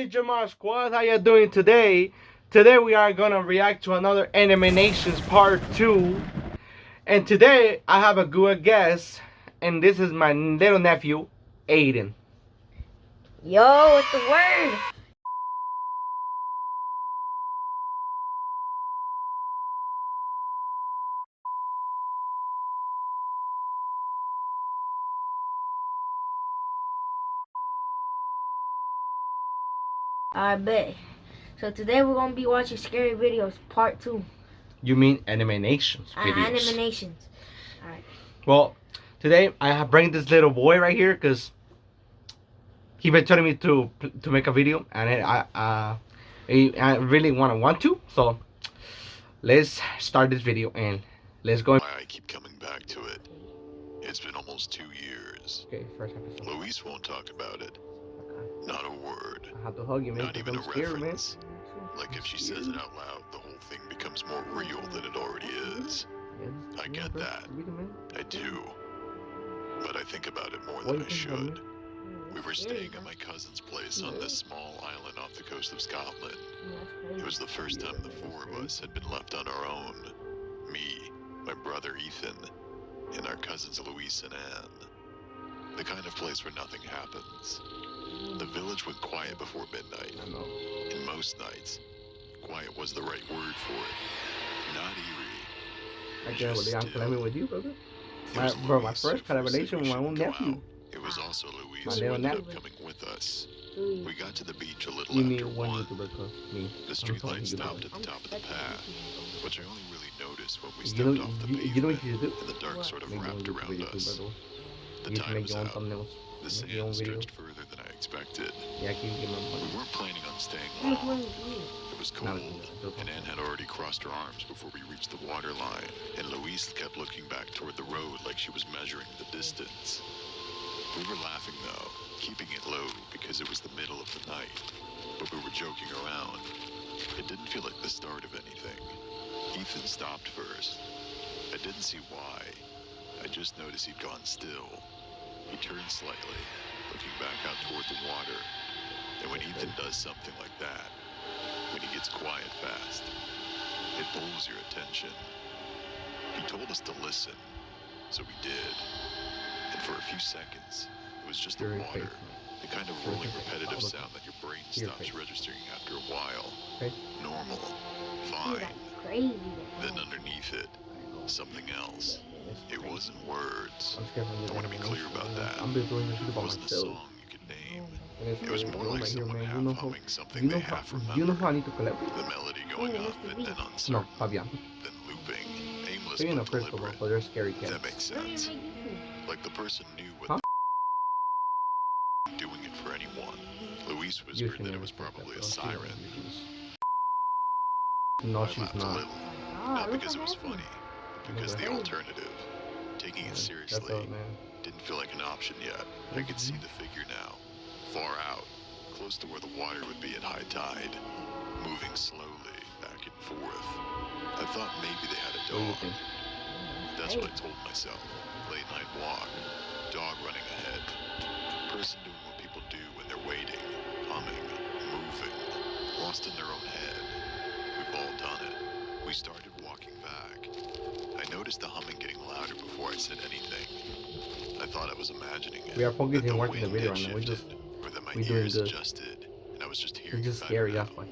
Hey Jamal Squad, how you doing today? Today we are gonna react to another Anime Nations Part 2. And today I have a good guest, and this is my little nephew, Aiden. Yo, what's the word? I bet. So today we're gonna be watching scary videos, part 2. You mean Anime Nations videos? Animations. Alright. Well, today I have bring this little boy right here because he been telling me to make a video, and I really want to. So let's start this video and let's go. Why I keep coming back to it. It's been almost 2 years. Okay, first episode. Luis won't talk about it. Not a word. I have to hug you, man. Not even a scared, reference. Man. Like if she says it out loud, the whole thing becomes more real than it already is. I get that. I do. But I think about it more than I should. We were staying at my cousin's place on this small island off the coast of Scotland. It was the first time the four of us had been left on our own. Me, my brother Ethan, and our cousins Luis and Anne. The kind of place where nothing happens. The village went quiet before midnight. And most nights, quiet was the right word for it. Not eerie. I can't believe I'm climbing with you, brother. My first collaboration with my own nephew. It was also Luis who ended up coming with us. We got to the beach a little after 1. The street light stopped at the top of the path, which I only really noticed when we stepped off the pavement, and the dark sort of wrapped around us. The tide was out. The sand stretched further than I expected. We weren't planning on staying long. It was cold, and Anne had already crossed her arms before we reached the water line, and Luis kept looking back toward the road like she was measuring the distance. We were laughing though, keeping it low because it was the middle of the night, but we were joking around. It didn't feel like the start of anything. Ethan stopped first. I didn't see why. I just noticed he'd gone still. He turned slightly, looking back out toward the water. And when Ethan does something like that, when he gets quiet fast, it pulls your attention. He told us to listen, so we did. And for a few seconds, it was just the water, the kind of rolling repetitive sound that your brain stops registering after a while. Normal, fine. Then underneath it, something else. It wasn't words. I want to be clear about that. It wasn't a song you could name. It was more like someone half humming something they half remember. The melody going up and then uncertain, then looping, aimless but deliberate. If that makes sense. Like the person knew what doing it for anyone. Luis whispered that it was probably a siren. No, I she's laughed a not. little. Not because it was funny, but because the alternative, taking it seriously, didn't feel like an option yet. I could see the figure now, far out, close to where the water would be at high tide, moving slowly back and forth. I thought maybe they had a dog. That's what I told myself. Late night walk, dog running ahead, person doing what people do when they're waiting, humming, moving, lost in their own head. We've all done it. We started walking back. I noticed the humming getting louder before I said anything. I thought I was imagining it. We are focusing on watching the video right now. Or that my ears adjusted, and I was just hearing it scary, that's why.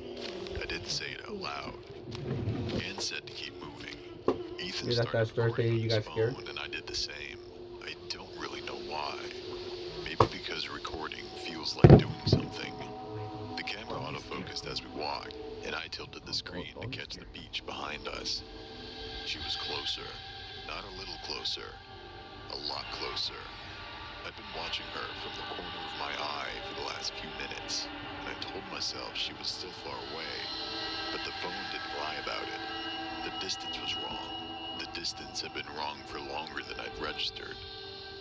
I didn't say it out loud. Anne said to keep moving. Ethan That's started Thursday, you guys scared? and I did the same. I don't really know why. Maybe because recording feels like doing something. The camera autofocused as we walked, and I tilted the screen to catch the beach behind us. She was closer. Not a little closer. A lot closer. I'd been watching her from the corner of my eye for the last few minutes, and I told myself she was still far away. But the phone didn't lie about it. The distance was wrong. The distance had been wrong for longer than I'd registered.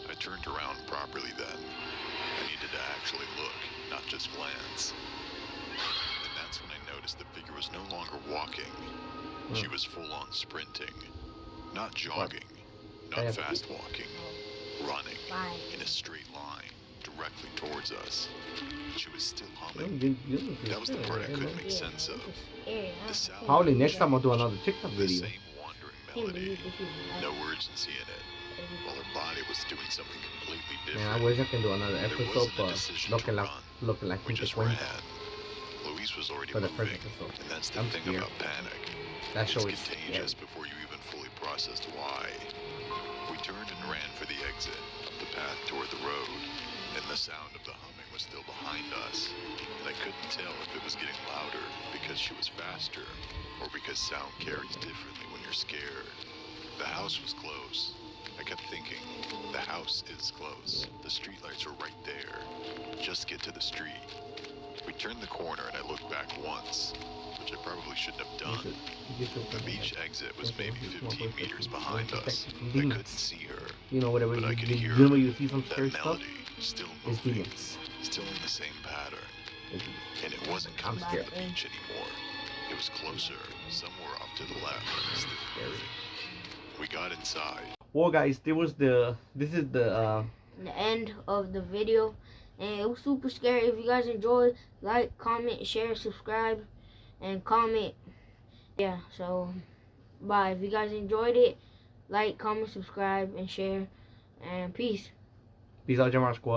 I turned around properly then. I needed to actually look, not just glance. And that's when I noticed the figure was no longer walking. She was full-on sprinting. Not jogging, not fast walking. Running in a straight line, directly towards us. She was still Oh, humming. That was the part I couldn't make sense of. The sound Probably next time I'll do another TikTok the video. same wandering melody, no urgency in it, while her body was doing something completely different. Man, I wish I can do another There episode, wasn't a but decision lo to que la, run. lo que la We gente just cuenta. ran. Luis was already For the first moving, episode. and that's the I'm thing scared. about panic. That It's show is contagious scary. before you even fully processed why. We turned and ran for the exit, up the path toward the road, and the sound of the humming was still behind us. And I couldn't tell if it was getting louder because she was faster, or because sound carries differently when you're scared. The house was close. I kept thinking, the house is close. The streetlights are right there. Just get to the street. We turned the corner and I looked back once, which I probably shouldn't have done. The beach exit was maybe 15 meters behind us. I couldn't see her, You know, whatever but I could hear you know, you see some that scary stuff. melody still It's moving, demons. still in the same pattern. It's demons. And it wasn't coming from scared. the beach anymore. It was closer, somewhere off to the left. Scary. We got inside. Well, guys, this is the end of the video, and it was super scary. If you guys enjoyed, like, comment, share, subscribe, and comment. Yeah, so bye. If you guys enjoyed it, like, comment, subscribe, and share, and peace. Peace out, Jamar Squad.